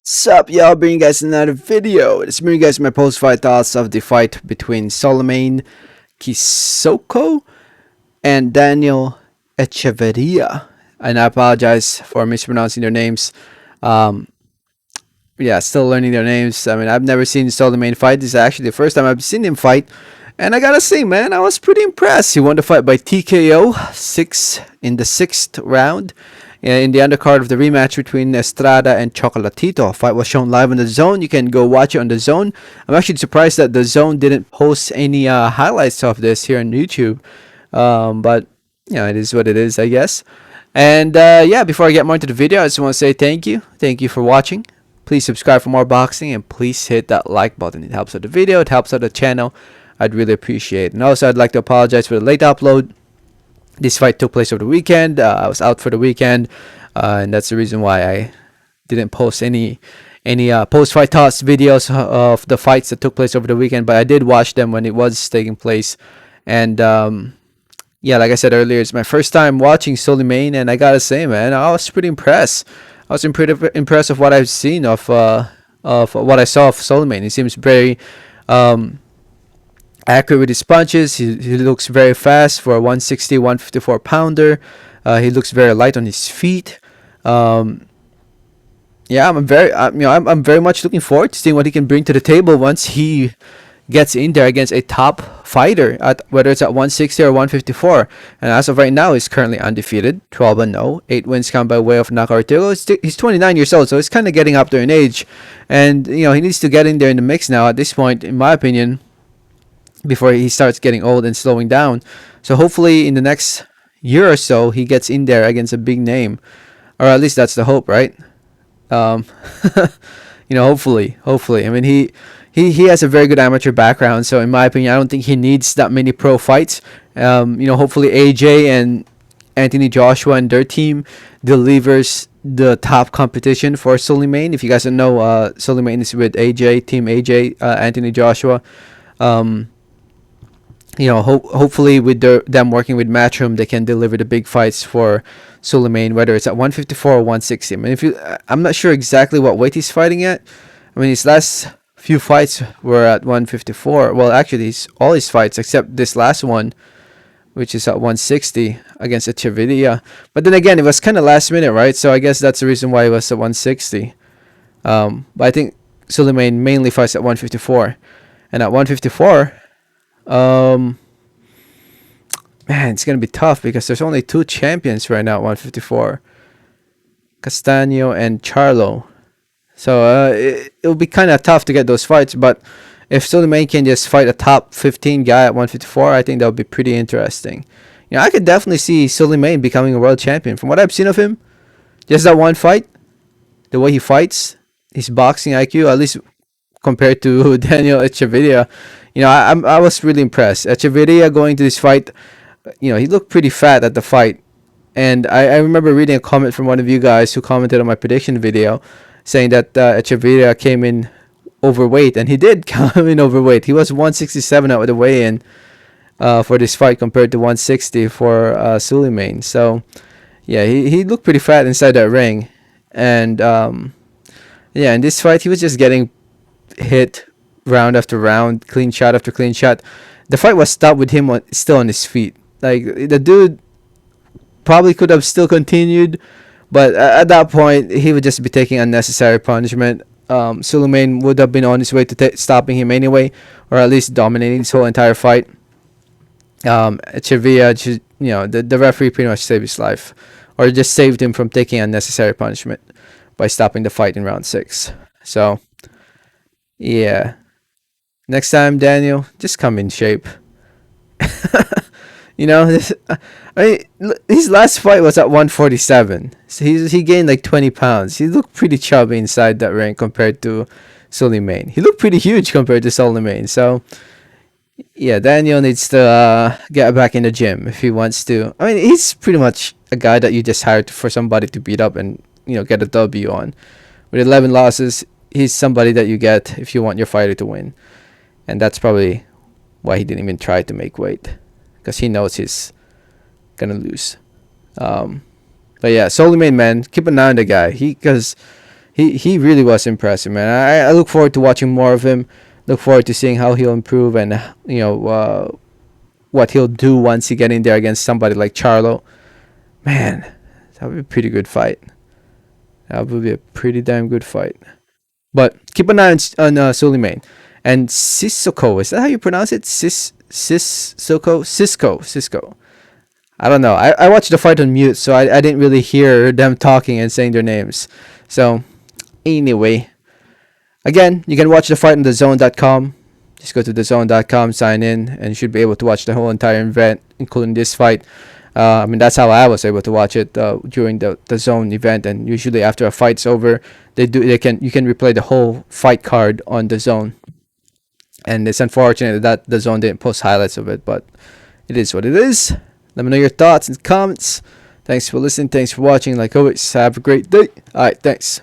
Sup, y'all, bringing you guys another video. It's bringing you guys my post-fight thoughts of the fight between Souleymane Cissokho and Daniel Echeverria. And I apologize for mispronouncing their names. Um, yeah, still learning their names. I mean, I've never seen Souleymane fight. This is actually the first time I've seen him fight. And I gotta say, man, I was pretty impressed. He won the fight by TKO in the sixth round. In the undercard of the rematch between Estrada and Chocolatito. Fight was shown live on the Zone. You can go watch it on the Zone. I'm actually surprised that the Zone didn't post any highlights of this here on YouTube. But it is what it is, I guess. And yeah, before I get more into the video, I just want to say thank you. Thank you for watching. Please subscribe for more boxing, and please hit that like button. It helps out the video. It helps out the channel. I'd really appreciate it. And also, I'd like to apologize for the late upload. This fight took place over the weekend. I was out for the weekend, and that's the reason why I didn't post any post-fight thoughts videos of the fights that took place over the weekend. But I did watch them when it was taking place, and yeah, like I said earlier, it's my first time watching Souleymane, and I gotta say, man, I was pretty impressed. I was pretty impressed of what I've seen of what I saw of Souleymane. He seems very accurate with his punches. He looks very fast for a 160, 154 pounder. He looks very light on his feet. Yeah, I'm very much looking forward to seeing what he can bring to the table once he gets in there against a top fighter, at whether it's at 160 or 154. And as of right now, he's currently undefeated, 12-0, 8 wins come by way of knockout. He's 29 years old, so he's kind of getting up there in age, and he needs to get in there in the mix now at this point, in my opinion, before he starts getting old and slowing down. So hopefully in the next year or so, he gets in there against a big name, or at least that's the hope, right? Hopefully. I mean, he has a very good amateur background, so in my opinion, I don't think he needs that many pro fights. Hopefully AJ and Anthony Joshua and their team delivers the top competition for Souleymane. If you guys don't know, Souleymane is with Team AJ, Anthony Joshua. Hopefully with them working with Matchroom, they can deliver the big fights for Souleymane, whether it's at 154 or 160. I mean, I'm not sure exactly what weight he's fighting at. I mean, his last few fights were at 154. Well, actually, all his fights except this last one, which is at 160 against Echeverria. But then again, it was kind of last minute, right? So I guess that's the reason why it was at 160. But I think Souleymane mainly fights at 154, and at 154. Man, it's gonna be tough because there's only two champions right now at 154, Castaño and Charlo. So it'll be kind of tough to get those fights. But if Souleymane can just fight a top 15 guy at 154, I think that would be pretty interesting. I could definitely see Souleymane becoming a world champion. From what I've seen of him, just that one fight, the way he fights, his boxing IQ, at least compared to Daniel Echeverria, I was really impressed. Echeverria going to this fight, he looked pretty fat at the fight. And I remember reading a comment from one of you guys who commented on my prediction video saying that Echeverria came in overweight. And he did come in overweight. He was 167 out of the weigh-in for this fight compared to 160 for Souleymane. So, yeah, he looked pretty fat inside that ring. And, yeah, in this fight, he was just getting hit round after round, clean shot after clean shot. The fight was stopped with him still on his feet. Like, the dude probably could have still continued, but at that point, he would just be taking unnecessary punishment. Souleymane would have been on his way to stopping him anyway, or at least dominating this whole entire fight. Echeverria, the referee pretty much saved his life, or just saved him from taking unnecessary punishment by stopping the fight in round 6. So, yeah. Next time, Daniel, just come in shape. His last fight was at 147. So he gained like 20 pounds. He looked pretty chubby inside that ring compared to Souleymane. He looked pretty huge compared to Souleymane. So, yeah, Daniel needs to get back in the gym if he wants to. I mean, he's pretty much a guy that you just hired for somebody to beat up and, get a W on. With 11 losses, he's somebody that you get if you want your fighter to win. And that's probably why he didn't even try to make weight, because he knows he's gonna lose. But yeah, Souleymane, man, keep an eye on the guy. Because he really was impressive, man. I look forward to watching more of him. Look forward to seeing how he'll improve and what he'll do once he get in there against somebody like Charlo. Man, that would be a pretty good fight. That would be a pretty damn good fight. But keep an eye on Souleymane and Cissokho. Is that how you pronounce it? Cisco. I don't know. I watched the fight on mute, so I didn't really hear them talking and saying their names. So anyway, again, you can watch the fight on thezone.com. Just go to thezone.com, sign in, and you should be able to watch the whole entire event, including this fight. I mean, that's how I was able to watch it during the zone event. And usually after a fight's over, you can replay the whole fight card on the zone. And it's unfortunate that the zone didn't post highlights of it, but it is what it is. Let me know your thoughts and comments. Thanks for listening. Thanks for watching. Like always, have a great day. All right, thanks.